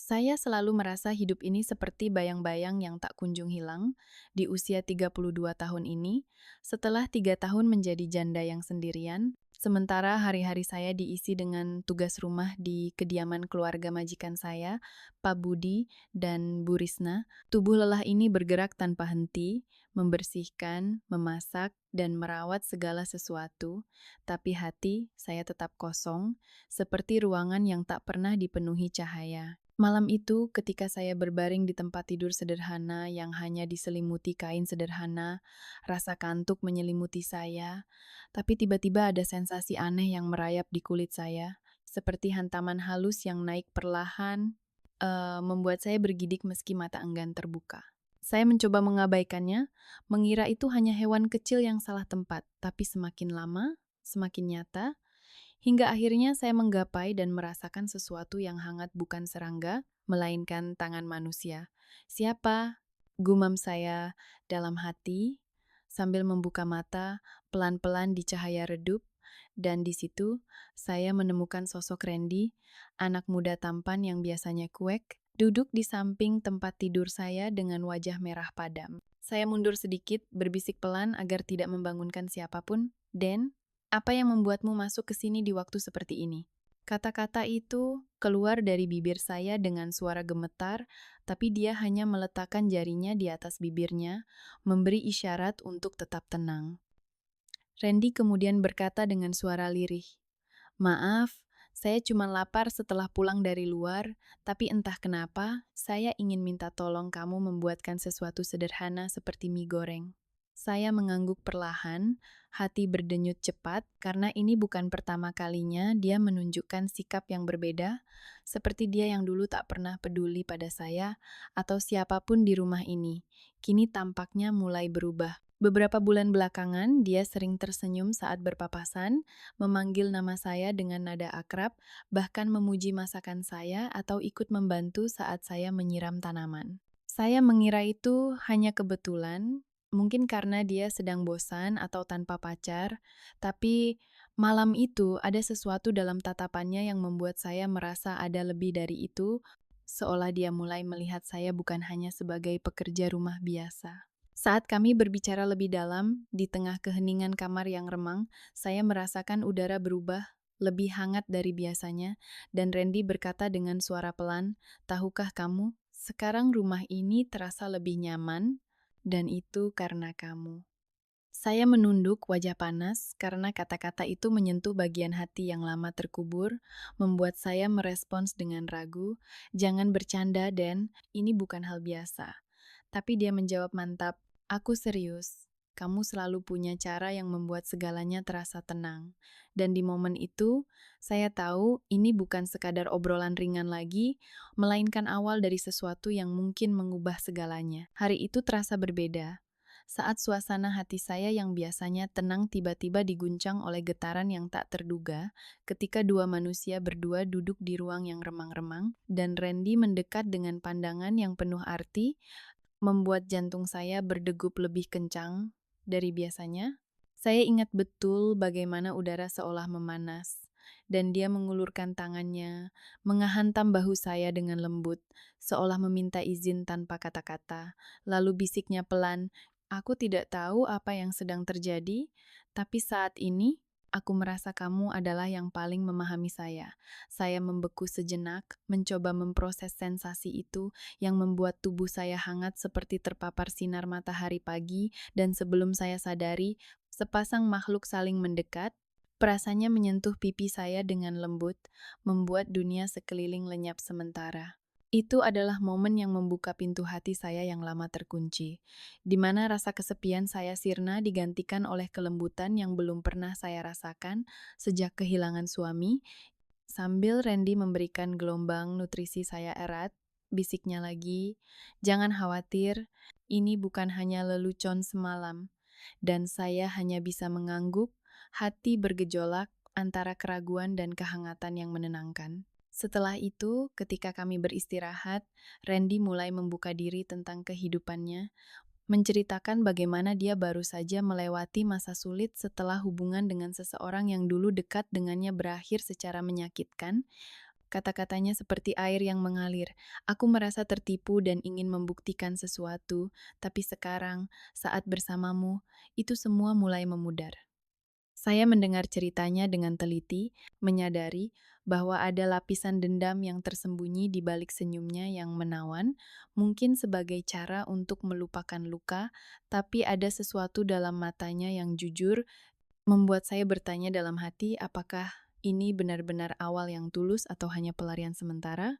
Saya selalu merasa hidup ini seperti bayang-bayang yang tak kunjung hilang di usia 32 tahun ini, setelah 3 tahun menjadi janda yang sendirian, sementara hari-hari saya diisi dengan tugas rumah di kediaman keluarga majikan saya, Pak Budi dan Bu Risna. Tubuh lelah ini bergerak tanpa henti, membersihkan, memasak, dan merawat segala sesuatu, tapi hati saya tetap kosong, seperti ruangan yang tak pernah dipenuhi cahaya. Malam itu, ketika saya berbaring di tempat tidur sederhana yang hanya diselimuti kain sederhana, rasa kantuk menyelimuti saya, tapi tiba-tiba ada sensasi aneh yang merayap di kulit saya, seperti hantaman halus yang naik perlahan, membuat saya bergidik meski mata enggan terbuka. Saya mencoba mengabaikannya, mengira itu hanya hewan kecil yang salah tempat, tapi semakin lama, semakin nyata, hingga akhirnya saya menggapai dan merasakan sesuatu yang hangat bukan serangga, melainkan tangan manusia. Siapa? Gumam saya dalam hati, sambil membuka mata pelan-pelan di cahaya redup, dan di situ saya menemukan sosok Randy, anak muda tampan yang biasanya cuek, duduk di samping tempat tidur saya dengan wajah merah padam. Saya mundur sedikit, berbisik pelan agar tidak membangunkan siapapun. Dan apa yang membuatmu masuk ke sini di waktu seperti ini? Kata-kata itu keluar dari bibir saya dengan suara gemetar, tapi dia hanya meletakkan jarinya di atas bibirnya, memberi isyarat untuk tetap tenang. Randy kemudian berkata dengan suara lirih, "Maaf, saya cuma lapar setelah pulang dari luar, tapi entah kenapa, saya ingin minta tolong kamu membuatkan sesuatu sederhana seperti mie goreng." Saya mengangguk perlahan, hati berdenyut cepat karena ini bukan pertama kalinya dia menunjukkan sikap yang berbeda, seperti dia yang dulu tak pernah peduli pada saya atau siapapun di rumah ini. Kini tampaknya mulai berubah. Beberapa bulan belakangan, dia sering tersenyum saat berpapasan, memanggil nama saya dengan nada akrab, bahkan memuji masakan saya atau ikut membantu saat saya menyiram tanaman. Saya mengira itu hanya kebetulan, mungkin karena dia sedang bosan atau tanpa pacar, tapi malam itu ada sesuatu dalam tatapannya yang membuat saya merasa ada lebih dari itu, seolah dia mulai melihat saya bukan hanya sebagai pekerja rumah biasa. Saat kami berbicara lebih dalam, di tengah keheningan kamar yang remang, saya merasakan udara berubah, lebih hangat dari biasanya, dan Randy berkata dengan suara pelan, "Tahukah kamu, sekarang rumah ini terasa lebih nyaman, dan itu karena kamu." Saya menunduk wajah panas karena kata-kata itu menyentuh bagian hati yang lama terkubur, membuat saya merespons dengan ragu, "Jangan bercanda, Dan, ini bukan hal biasa." Tapi dia menjawab mantap, "Aku serius. Kamu selalu punya cara yang membuat segalanya terasa tenang." Dan di momen itu, saya tahu ini bukan sekadar obrolan ringan lagi, melainkan awal dari sesuatu yang mungkin mengubah segalanya. Hari itu terasa berbeda. Saat suasana hati saya yang biasanya tenang tiba-tiba diguncang oleh getaran yang tak terduga, ketika dua manusia berdua duduk di ruang yang remang-remang, dan Randy mendekat dengan pandangan yang penuh arti, membuat jantung saya berdegup lebih kencang dari biasanya. Saya ingat betul bagaimana udara seolah memanas, dan dia mengulurkan tangannya, menghantam bahu saya dengan lembut, seolah meminta izin tanpa kata-kata. Lalu bisiknya pelan, "Aku tidak tahu apa yang sedang terjadi, tapi saat ini aku merasa kamu adalah yang paling memahami saya." Saya membeku sejenak, mencoba memproses sensasi itu yang membuat tubuh saya hangat seperti terpapar sinar matahari pagi, dan sebelum saya sadari, sepasang makhluk saling mendekat. Perasaannya menyentuh pipi saya dengan lembut, membuat dunia sekeliling lenyap sementara. Itu adalah momen yang membuka pintu hati saya yang lama terkunci, di mana rasa kesepian saya sirna digantikan oleh kelembutan yang belum pernah saya rasakan sejak kehilangan suami. Sambil Randy memberikan gelombang nutrisi saya erat, bisiknya lagi, "Jangan khawatir, ini bukan hanya lelucon semalam." Dan saya hanya bisa mengangguk, hati bergejolak antara keraguan dan kehangatan yang menenangkan. Setelah itu, ketika kami beristirahat, Randy mulai membuka diri tentang kehidupannya, menceritakan bagaimana dia baru saja melewati masa sulit setelah hubungan dengan seseorang yang dulu dekat dengannya berakhir secara menyakitkan. Kata-katanya seperti air yang mengalir. Aku merasa tertipu dan ingin membuktikan sesuatu, tapi sekarang, saat bersamamu, itu semua mulai memudar. Saya mendengar ceritanya dengan teliti, menyadari bahwa ada lapisan dendam yang tersembunyi di balik senyumnya yang menawan, mungkin sebagai cara untuk melupakan luka, tapi ada sesuatu dalam matanya yang jujur membuat saya bertanya dalam hati apakah ini benar-benar awal yang tulus atau hanya pelarian sementara,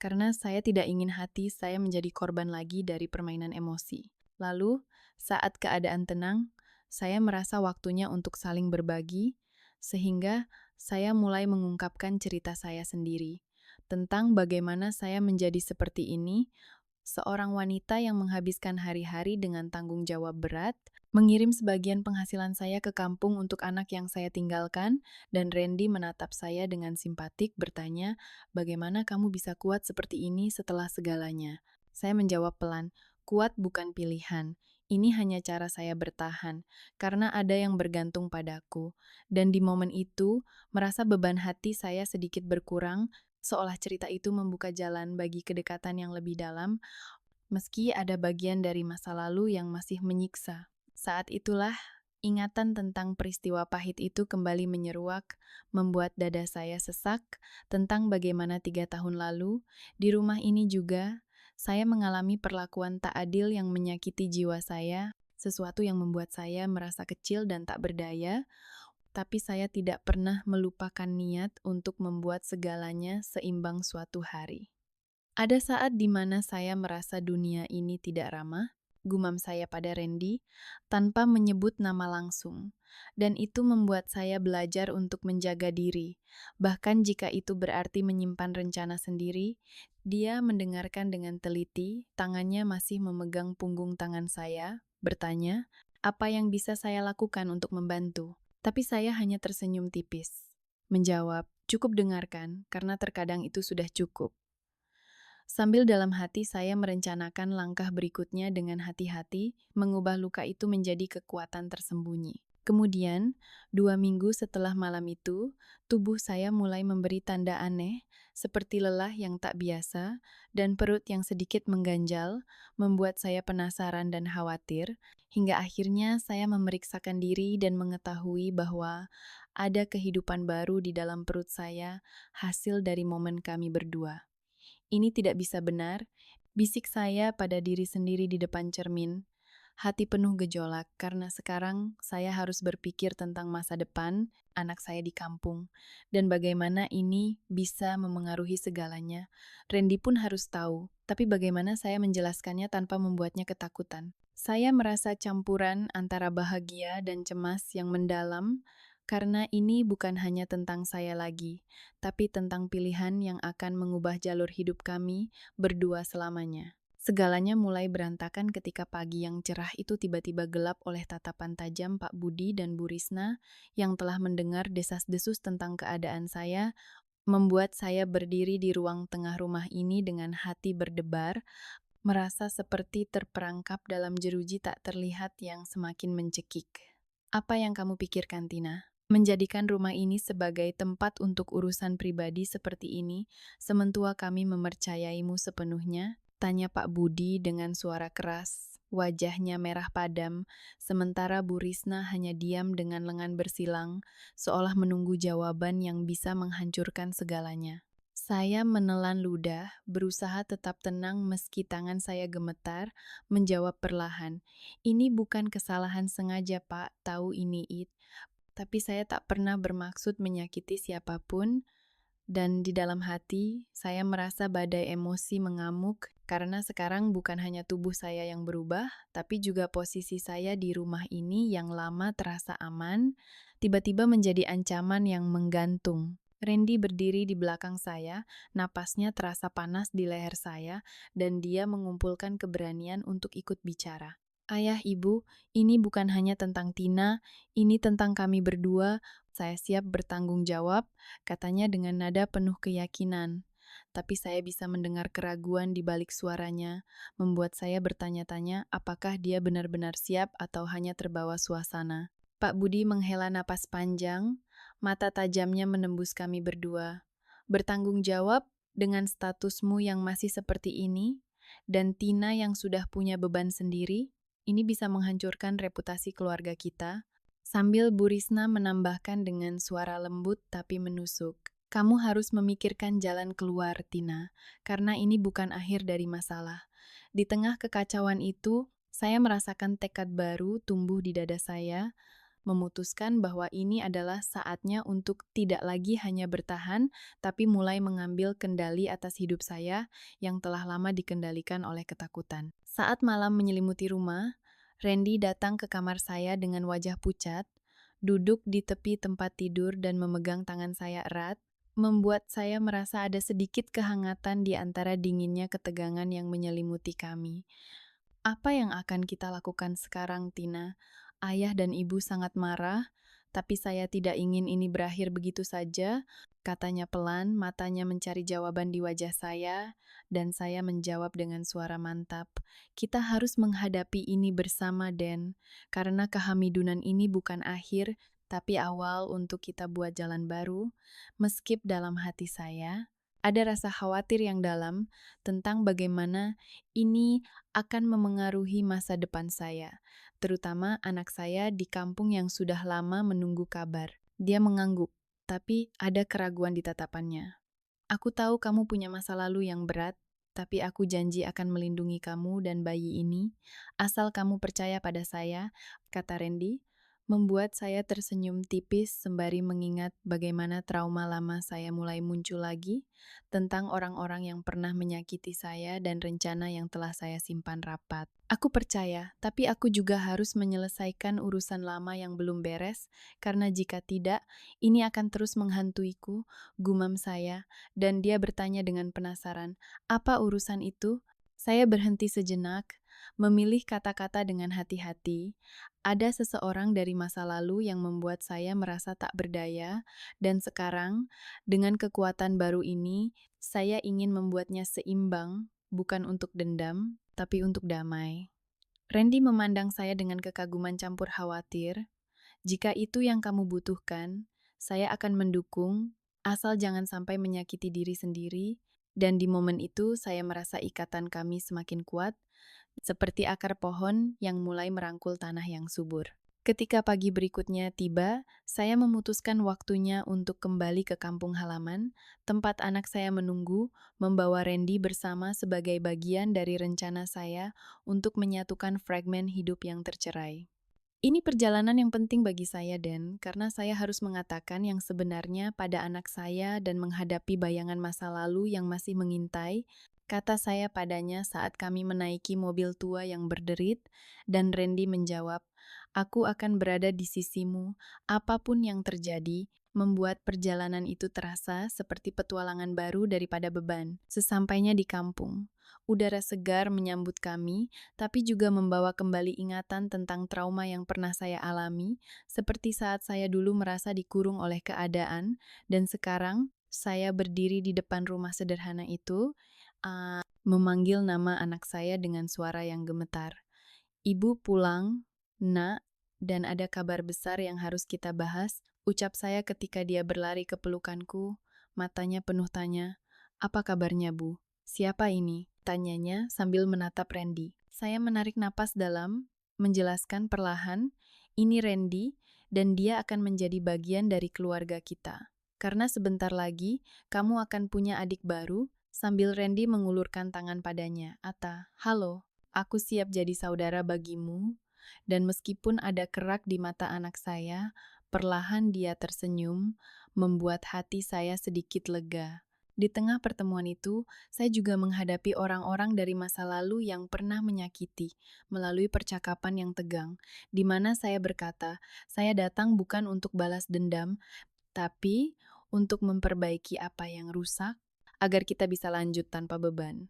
karena saya tidak ingin hati saya menjadi korban lagi dari permainan emosi. Lalu, saat keadaan tenang, saya merasa waktunya untuk saling berbagi, sehingga saya mulai mengungkapkan cerita saya sendiri tentang bagaimana saya menjadi seperti ini, seorang wanita yang menghabiskan hari-hari dengan tanggung jawab berat, mengirim sebagian penghasilan saya ke kampung untuk anak yang saya tinggalkan, dan Randy menatap saya dengan simpatik bertanya, "Bagaimana kamu bisa kuat seperti ini setelah segalanya?" Saya menjawab pelan, "Kuat bukan pilihan. Ini hanya cara saya bertahan, karena ada yang bergantung padaku." Dan di momen itu, merasa beban hati saya sedikit berkurang, seolah cerita itu membuka jalan bagi kedekatan yang lebih dalam, meski ada bagian dari masa lalu yang masih menyiksa. Saat itulah, ingatan tentang peristiwa pahit itu kembali menyeruak, membuat dada saya sesak tentang bagaimana 3 tahun lalu, di rumah ini juga, saya mengalami perlakuan tak adil yang menyakiti jiwa saya, sesuatu yang membuat saya merasa kecil dan tak berdaya, tapi saya tidak pernah melupakan niat untuk membuat segalanya seimbang suatu hari. Ada saat di mana saya merasa dunia ini tidak ramah, gumam saya pada Randy, tanpa menyebut nama langsung. Dan itu membuat saya belajar untuk menjaga diri. Bahkan jika itu berarti menyimpan rencana sendiri, dia mendengarkan dengan teliti, tangannya masih memegang punggung tangan saya, bertanya, apa yang bisa saya lakukan untuk membantu? Tapi saya hanya tersenyum tipis. Menjawab, cukup dengarkan, karena terkadang itu sudah cukup. Sambil dalam hati saya merencanakan langkah berikutnya dengan hati-hati, mengubah luka itu menjadi kekuatan tersembunyi. Kemudian, 2 minggu setelah malam itu, tubuh saya mulai memberi tanda aneh, seperti lelah yang tak biasa, dan perut yang sedikit mengganjal, membuat saya penasaran dan khawatir, hingga akhirnya saya memeriksakan diri dan mengetahui bahwa ada kehidupan baru di dalam perut saya, hasil dari momen kami berdua. Ini tidak bisa benar, bisik saya pada diri sendiri di depan cermin. Hati penuh gejolak karena sekarang saya harus berpikir tentang masa depan anak saya di kampung dan bagaimana ini bisa memengaruhi segalanya. Randy pun harus tahu, tapi bagaimana saya menjelaskannya tanpa membuatnya ketakutan. Saya merasa campuran antara bahagia dan cemas yang mendalam karena ini bukan hanya tentang saya lagi, tapi tentang pilihan yang akan mengubah jalur hidup kami berdua selamanya. Segalanya mulai berantakan ketika pagi yang cerah itu tiba-tiba gelap oleh tatapan tajam Pak Budi dan Bu Risna yang telah mendengar desas-desus tentang keadaan saya, membuat saya berdiri di ruang tengah rumah ini dengan hati berdebar, merasa seperti terperangkap dalam jeruji tak terlihat yang semakin mencekik. Apa yang kamu pikirkan, Tina? Menjadikan rumah ini sebagai tempat untuk urusan pribadi seperti ini, sementua kami mempercayaimu sepenuhnya? Tanya Pak Budi dengan suara keras. Wajahnya merah padam, sementara Bu Risna hanya diam dengan lengan bersilang, seolah menunggu jawaban yang bisa menghancurkan segalanya. Saya menelan ludah, berusaha tetap tenang meski tangan saya gemetar, menjawab perlahan. Ini bukan kesalahan sengaja, Pak, tahu ini tapi saya tak pernah bermaksud menyakiti siapapun, dan di dalam hati saya merasa badai emosi mengamuk karena sekarang bukan hanya tubuh saya yang berubah, tapi juga posisi saya di rumah ini yang lama terasa aman, tiba-tiba menjadi ancaman yang menggantung. Randy berdiri di belakang saya, napasnya terasa panas di leher saya, dan dia mengumpulkan keberanian untuk ikut bicara. Ayah, ibu, ini bukan hanya tentang Tina, ini tentang kami berdua. Saya siap bertanggung jawab, katanya dengan nada penuh keyakinan. Tapi saya bisa mendengar keraguan di balik suaranya, membuat saya bertanya-tanya apakah dia benar-benar siap atau hanya terbawa suasana. Pak Budi menghela napas panjang, mata tajamnya menembus kami berdua. Bertanggung jawab dengan statusmu yang masih seperti ini, dan Tina yang sudah punya beban sendiri, ini bisa menghancurkan reputasi keluarga kita. Sambil Bu Risna menambahkan dengan suara lembut tapi menusuk. Kamu harus memikirkan jalan keluar, Tina, karena ini bukan akhir dari masalah. Di tengah kekacauan itu, saya merasakan tekad baru tumbuh di dada saya, memutuskan bahwa ini adalah saatnya untuk tidak lagi hanya bertahan, tapi mulai mengambil kendali atas hidup saya yang telah lama dikendalikan oleh ketakutan. Saat malam menyelimuti rumah, Randy datang ke kamar saya dengan wajah pucat, duduk di tepi tempat tidur dan memegang tangan saya erat, membuat saya merasa ada sedikit kehangatan di antara dinginnya ketegangan yang menyelimuti kami. Apa yang akan kita lakukan sekarang, Tina? Ayah dan ibu sangat marah, tapi saya tidak ingin ini berakhir begitu saja, katanya pelan, matanya mencari jawaban di wajah saya, dan saya menjawab dengan suara mantap. Kita harus menghadapi ini bersama, Den, karena kehamidunan ini bukan akhir, tapi awal untuk kita buat jalan baru. Meskip dalam hati saya, ada rasa khawatir yang dalam tentang bagaimana ini akan memengaruhi masa depan saya, terutama anak saya di kampung yang sudah lama menunggu kabar. Dia mengangguk, tapi ada keraguan di tatapannya. Aku tahu kamu punya masa lalu yang berat, tapi aku janji akan melindungi kamu dan bayi ini, asal kamu percaya pada saya, kata Randy, membuat saya tersenyum tipis sembari mengingat bagaimana trauma lama saya mulai muncul lagi tentang orang-orang yang pernah menyakiti saya dan rencana yang telah saya simpan rapat. Aku percaya, tapi aku juga harus menyelesaikan urusan lama yang belum beres, karena jika tidak, ini akan terus menghantuiku, gumam saya, dan dia bertanya dengan penasaran, apa urusan itu? Saya berhenti sejenak, memilih kata-kata dengan hati-hati. Ada seseorang dari masa lalu yang membuat saya merasa tak berdaya, dan sekarang, dengan kekuatan baru ini, saya ingin membuatnya seimbang, bukan untuk dendam, tapi untuk damai. Randy memandang saya dengan kekaguman campur khawatir. Jika itu yang kamu butuhkan, saya akan mendukung, asal jangan sampai menyakiti diri sendiri, dan di momen itu saya merasa ikatan kami semakin kuat, seperti akar pohon yang mulai merangkul tanah yang subur. Ketika pagi berikutnya tiba, saya memutuskan waktunya untuk kembali ke kampung halaman, tempat anak saya menunggu, membawa Randy bersama sebagai bagian dari rencana saya untuk menyatukan fragmen hidup yang tercerai. Ini perjalanan yang penting bagi saya, Den, karena saya harus mengatakan yang sebenarnya pada anak saya dan menghadapi bayangan masa lalu yang masih mengintai, kata saya padanya saat kami menaiki mobil tua yang berderit, dan Randy menjawab, aku akan berada di sisimu, apapun yang terjadi, membuat perjalanan itu terasa seperti petualangan baru daripada beban. Sesampainya di kampung, udara segar menyambut kami, tapi juga membawa kembali ingatan tentang trauma yang pernah saya alami, seperti saat saya dulu merasa dikurung oleh keadaan, dan sekarang saya berdiri di depan rumah sederhana itu, memanggil nama anak saya dengan suara yang gemetar. Ibu pulang, nak, dan ada kabar besar yang harus kita bahas, ucap saya ketika dia berlari ke pelukanku, matanya penuh tanya, apa kabarnya, Bu? Siapa ini? Tanyanya sambil menatap Randy. Saya menarik napas dalam, menjelaskan perlahan, ini Randy, dan dia akan menjadi bagian dari keluarga kita. Karena sebentar lagi, kamu akan punya adik baru, sambil Randy mengulurkan tangan padanya. Ata, halo, aku siap jadi saudara bagimu. Dan meskipun ada kerak di mata anak saya, perlahan dia tersenyum, membuat hati saya sedikit lega. Di tengah pertemuan itu, saya juga menghadapi orang-orang dari masa lalu yang pernah menyakiti melalui percakapan yang tegang, di mana saya berkata, saya datang bukan untuk balas dendam, tapi untuk memperbaiki apa yang rusak agar kita bisa lanjut tanpa beban.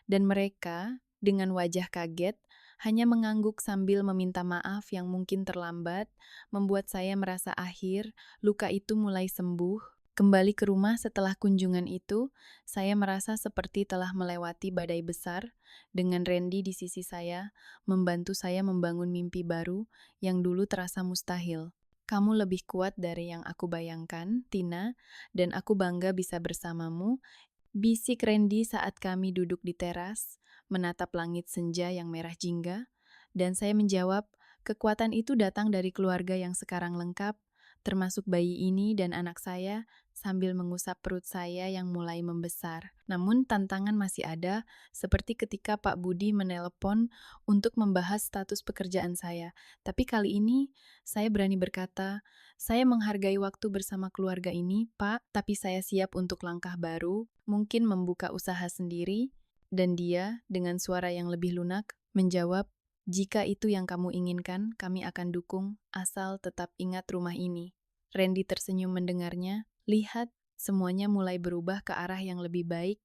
Dan mereka, dengan wajah kaget, hanya mengangguk sambil meminta maaf yang mungkin terlambat, membuat saya merasa akhir, luka itu mulai sembuh. Kembali ke rumah setelah kunjungan itu, saya merasa seperti telah melewati badai besar, dengan Randy di sisi saya, membantu saya membangun mimpi baru yang dulu terasa mustahil. Kamu lebih kuat dari yang aku bayangkan, Tina, dan aku bangga bisa bersamamu. Bisik Randy saat kami duduk di teras, menatap langit senja yang merah jingga, dan saya menjawab, kekuatan itu datang dari keluarga yang sekarang lengkap, termasuk bayi ini dan anak saya, sambil mengusap perut saya yang mulai membesar. Namun tantangan masih ada, seperti ketika Pak Budi menelepon untuk membahas status pekerjaan saya. Tapi kali ini, saya berani berkata, saya menghargai waktu bersama keluarga ini, Pak, tapi saya siap untuk langkah baru, mungkin membuka usaha sendiri, dan dia, dengan suara yang lebih lunak, menjawab, jika itu yang kamu inginkan, kami akan dukung, asal tetap ingat rumah ini. Randy tersenyum mendengarnya, lihat, semuanya mulai berubah ke arah yang lebih baik,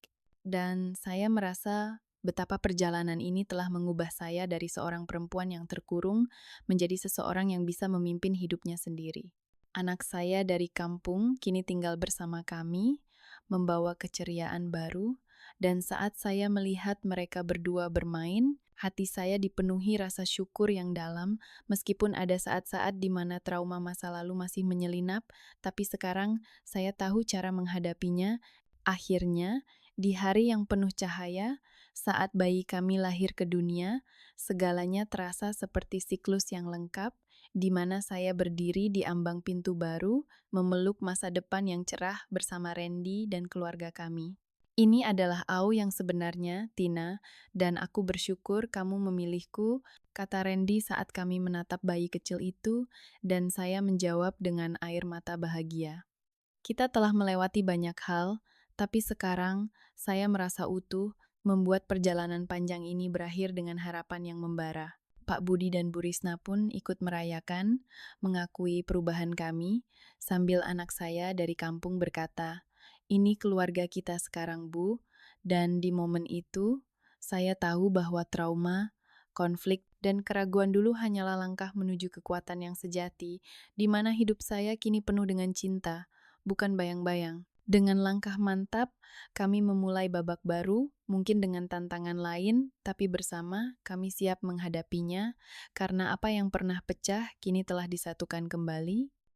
dan saya merasa betapa perjalanan ini telah mengubah saya dari seorang perempuan yang terkurung menjadi seseorang yang bisa memimpin hidupnya sendiri. Anak saya dari kampung kini tinggal bersama kami, membawa keceriaan baru, dan saat saya melihat mereka berdua bermain, hati saya dipenuhi rasa syukur yang dalam, meskipun ada saat-saat di mana trauma masa lalu masih menyelinap, tapi sekarang saya tahu cara menghadapinya. Akhirnya, di hari yang penuh cahaya, saat bayi kami lahir ke dunia, segalanya terasa seperti siklus yang lengkap, di mana saya berdiri di ambang pintu baru, memeluk masa depan yang cerah bersama Randy dan keluarga kami. Ini adalah Au yang sebenarnya, Tina, dan aku bersyukur kamu memilihku, kata Randy saat kami menatap bayi kecil itu, dan saya menjawab dengan air mata bahagia. Kita telah melewati banyak hal, tapi sekarang saya merasa utuh, membuat perjalanan panjang ini berakhir dengan harapan yang membara. Pak Budi dan Bu Risna pun ikut merayakan, mengakui perubahan kami, sambil anak saya dari kampung berkata, "Ini keluarga kita sekarang, Bu." Dan di momen itu, saya tahu bahwa trauma, konflik, dan keraguan dulu hanyalah langkah menuju kekuatan yang sejati, di mana hidup saya kini penuh dengan cinta, bukan bayang-bayang. Dengan langkah mantap, kami memulai babak baru, mungkin dengan tantangan lain, tapi bersama kami siap menghadapinya, karena apa yang pernah pecah kini telah disatukan kembali,